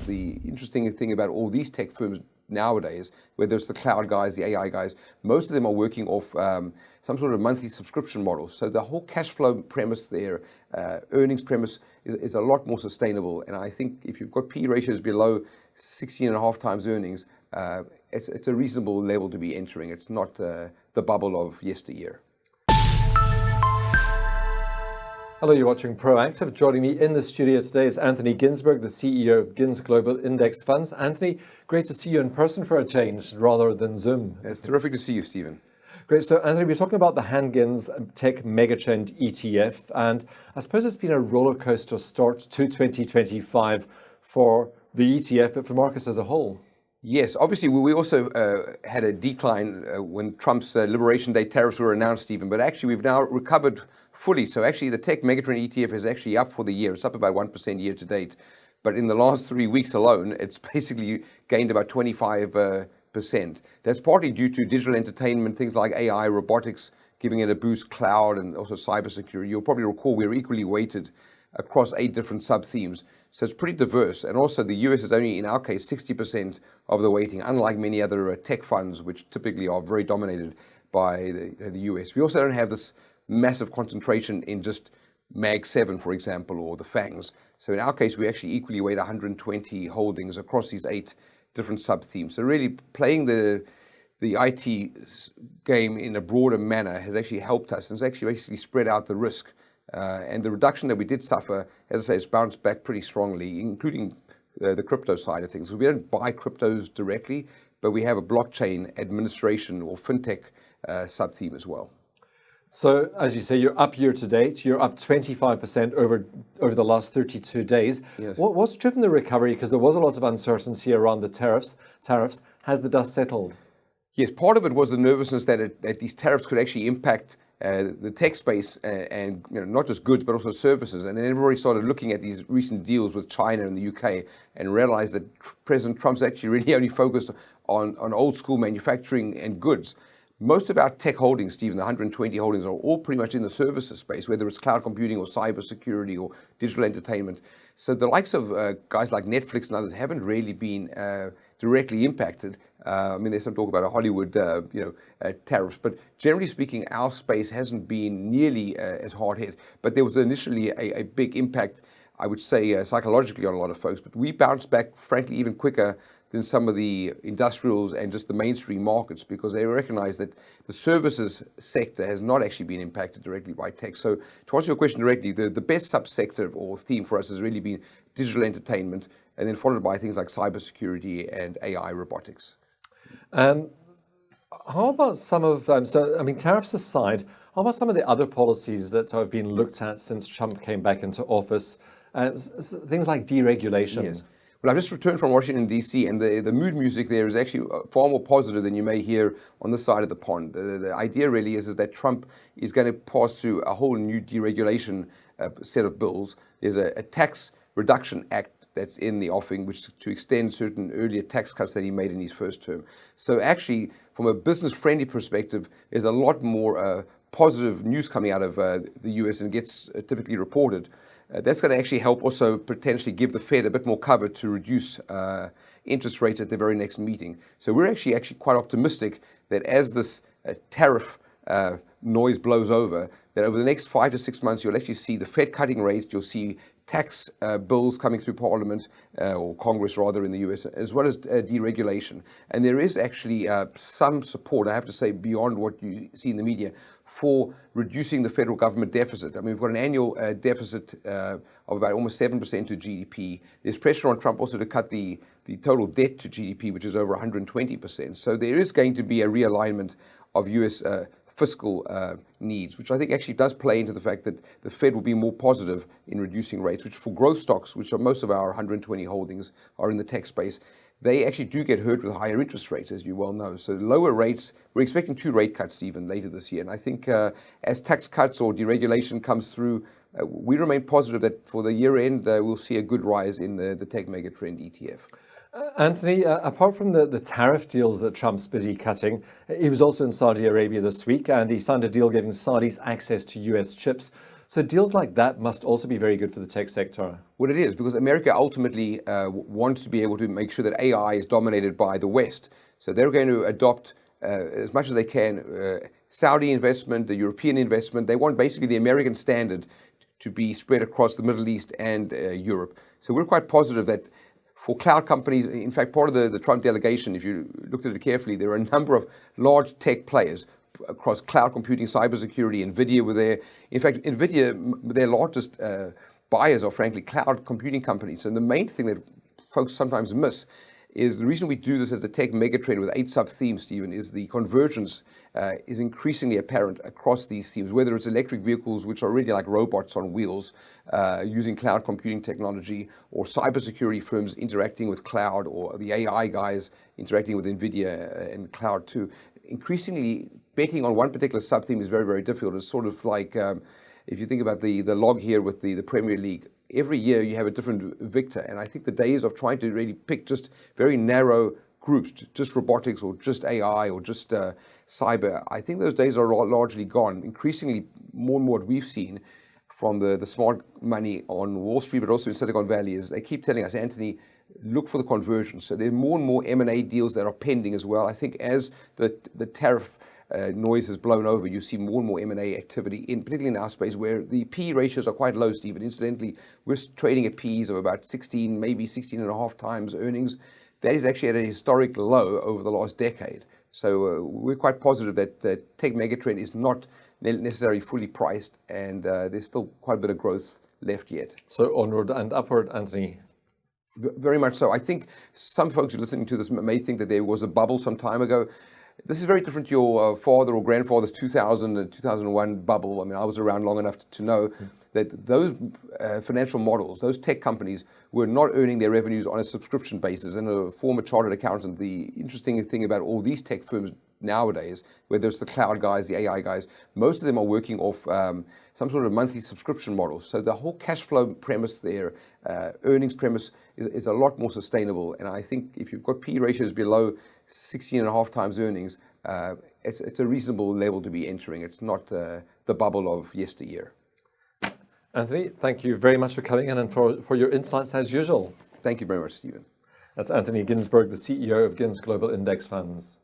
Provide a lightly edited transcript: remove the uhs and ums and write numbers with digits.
the interesting thing about all these tech firms nowadays, whether it's the cloud guys, the AI guys, most of them are working off some sort of monthly subscription model. So the whole cash flow premise there, earnings premise is a lot more sustainable. And I think if you've got P ratios below 16.5 times earnings, it's a reasonable level to be entering. It's not the bubble of yesteryear. Hello, you're watching Proactive. Joining me in the studio today is Anthony Ginsberg, the CEO of Gins Global Index Funds. Anthony, great to see you in person for a change rather than Zoom. It's terrific to see you, Stephen. Great. So, Anthony, we're talking about the Gins Tech Megatrend ETF, and I suppose it's been a roller coaster start to 2025 for the ETF, but for markets as a whole. Yes, obviously we also had a decline when Trump's Liberation Day tariffs were announced, Stephen, but actually we've now recovered fully. So actually the Tech Megatrend ETF is actually up for the year. It's up about 1% year to date. But in the last 3 weeks alone, it's basically gained about 25%. That's partly due to digital entertainment, things like AI, robotics, giving it a boost, cloud, and also cybersecurity. You'll probably recall we're equally weighted across 8 different sub-themes. So it's pretty diverse. And also the US is only, in our case, 60% of the weighting, unlike many other tech funds, which typically are very dominated by the US. We also don't have this massive concentration in just Mag 7, for example, or the FANGs. So in our case, we actually equally weight 120 holdings across these 8 different sub-themes. So really playing the IT game in a broader manner has actually helped us, and it's actually basically spread out the risk. And the reduction that we did suffer, as I say, has bounced back pretty strongly, including the crypto side of things. So we don't buy cryptos directly, but we have a blockchain administration or fintech sub-theme as well. So, as you say, you're up year to date. You're up 25% over the last 32 days. Yes. What's driven the recovery? Because there was a lot of uncertainty around the tariffs. Has the dust settled? Yes, part of it was the nervousness that these tariffs could actually impact the tech space and not just goods, but also services. And then everybody started looking at these recent deals with China and the UK and realized that President Trump's actually really only focused on old school manufacturing and goods. Most of our tech holdings, Stephen, the 120 holdings, are all pretty much in the services space, whether it's cloud computing or cybersecurity or digital entertainment. So the likes of guys like Netflix and others haven't really been directly impacted. I mean, there's some talk about a Hollywood, tariffs, but generally speaking, our space hasn't been nearly as hard hit. But there was initially a big impact, I would say, psychologically on a lot of folks. But we bounced back, frankly, even quicker than some of the industrials and just the mainstream markets, because they recognize that the services sector has not actually been impacted directly by tech. So to answer your question directly, the best subsector or theme for us has really been digital entertainment, and then followed by things like cybersecurity and AI robotics. How about some of, tariffs aside, how about some of the other policies that have been looked at since Trump came back into office? Things like deregulation. Yes. Well, I've just returned from Washington, D.C., and the mood music there is actually far more positive than you may hear on this side of the pond. The idea really is that Trump is going to pass through a whole new deregulation set of bills. There's a tax reduction act that's in the offing, which to extend certain earlier tax cuts that he made in his first term. So actually, from a business-friendly perspective, there's a lot more positive news coming out of the U.S. and gets typically reported. That's going to actually help also potentially give the Fed a bit more cover to reduce interest rates at the very next meeting. So we're actually quite optimistic that as this tariff noise blows over, that over the next 5 to 6 months, you'll actually see the Fed cutting rates, you'll see tax bills coming through Parliament, or Congress rather, in the US, as well as deregulation. And there is actually some support, I have to say, beyond what you see in the media, for reducing the federal government deficit. I mean, we've got an annual deficit of about almost 7% to GDP. There's pressure on Trump also to cut the total debt to GDP, which is over 120%. So there is going to be a realignment of US fiscal needs, which I think actually does play into the fact that the Fed will be more positive in reducing rates, which for growth stocks, which are most of our 120 holdings are in the tech space, they actually do get hurt with higher interest rates, as you well know. So lower rates, we're expecting 2 rate cuts even later this year. And I think as tax cuts or deregulation comes through, we remain positive that for the year end, we'll see a good rise in the Tech Megatrend ETF. Anthony, apart from the tariff deals that Trump's busy cutting, he was also in Saudi Arabia this week, and he signed a deal giving Saudis access to US chips. So deals like that must also be very good for the tech sector. Well, it is, because America ultimately wants to be able to make sure that AI is dominated by the West. So they're going to adopt as much as they can Saudi investment, the European investment. They want basically the American standard to be spread across the Middle East and Europe. So we're quite positive that for cloud companies, in fact, part of the Trump delegation, if you looked at it carefully, there are a number of large tech players across cloud computing, cybersecurity. NVIDIA were there. In fact, NVIDIA, their largest buyers are frankly cloud computing companies. And the main thing that folks sometimes miss is the reason we do this as a tech megatrend with 8 sub-themes, Stephen, is the convergence is increasingly apparent across these themes, whether it's electric vehicles, which are really like robots on wheels, using cloud computing technology, or cybersecurity firms interacting with cloud, or the AI guys interacting with NVIDIA and cloud too. Increasingly, betting on one particular sub-theme is very, very difficult. It's sort of like, if you think about the log here with the Premier League, every year you have a different victor. And I think the days of trying to really pick just very narrow groups, just robotics or just AI or just cyber, I think those days are largely gone. Increasingly, more and more what we've seen from the smart money on Wall Street, but also in Silicon Valley, is they keep telling us, Anthony, look for the conversion. So there are more and more M&A deals that are pending as well. I think as the tariff noise has blown over, you see more and more M&A activity, particularly in our space, where the PE ratios are quite low, Stephen. Incidentally, we're trading at PEs of about 16, maybe 16 and a half times earnings. That is actually at a historic low over the last decade. So we're quite positive that the tech megatrend is not necessarily fully priced, and there's still quite a bit of growth left yet. So onward and upward, Anthony. Very much so. I think some folks who are listening to this may think that there was a bubble some time ago. This is very different to your father or grandfather's 2000 and 2001 bubble. I mean, I was around long enough to know that those financial models, those tech companies, were not earning their revenues on a subscription basis. And a former chartered accountant, the interesting thing about all these tech firms nowadays, whether it's the cloud guys, the AI guys, most of them are working off some sort of monthly subscription model. So the whole cash flow premise there, earnings premise, is a lot more sustainable. And I think if you've got P ratios below 16 and a half times earnings, it's a reasonable level to be entering. It's not the bubble of yesteryear. Anthony, thank you very much for coming in and for your insights as usual. Thank you very much, Stephen. That's Anthony Ginsberg, the CEO of Gins Global Index Funds.